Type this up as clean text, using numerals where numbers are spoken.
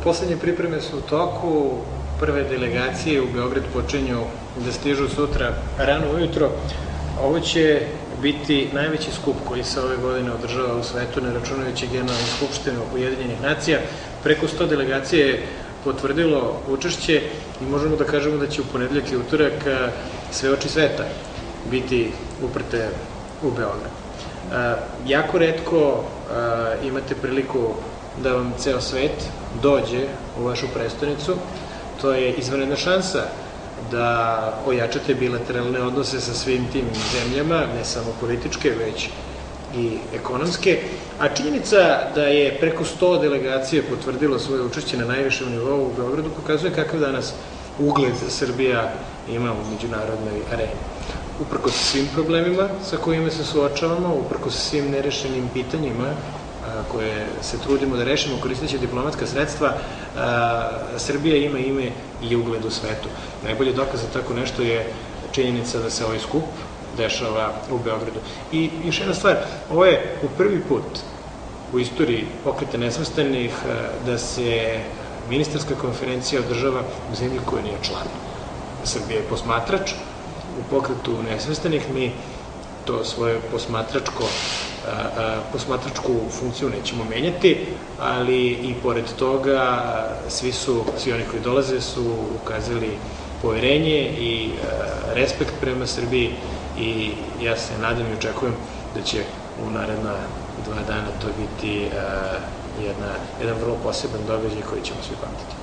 Poslednje pripreme su u toku, prve delegacije u Beograd počinju da stižu sutra rano ujutro. Ovo će biti najveći skup koji se ove godine održava u svetu, ne računajući Generalnu skupštinu Ujedinjenih nacija. Preko 100 delegacije je potvrdilo učešće i možemo da kažemo da će u ponedeljak i utorak sve oči sveta biti uprte u Beograd. Jako retko imate priliku da vam ceo svet dođe u vašu prestonicu. To je izvanredna šansa da ojačate bilateralne odnose sa svim tim zemljama, ne samo političke, već i ekonomske. A činjenica da je preko 100 delegacije potvrdilo svoje učešće na najvišem nivou u Beogradu pokazuje kakav danas ugled Srbija ima u međunarodnoj areni. Uprkos svim problemima sa kojima se suočavamo, uprkos svim nerešenim pitanjima koje se trudimo da rešimo koristeći diplomatska sredstva, Srbija ima ime i ugled u svetu. Najbolji dokaz za tako nešto je činjenica da se ovaj skup dešava u Beogradu. I još jedna stvar, ovo je u prvi put u istoriji Pokreta nesvrstanih da se ministarska konferencija održava u zemlji koja nije član. Srbija je posmatrač u Pokretu nesvrstanih, mi to svoje posmatračku funkciju nećemo menjati, ali i pored toga svi oni koji dolaze su ukazali poverenje i respekt prema Srbiji i ja se nadam i očekujem da će u naredna 2 dana to biti jedan vrlo poseban događaj koji ćemo svi pamtiti.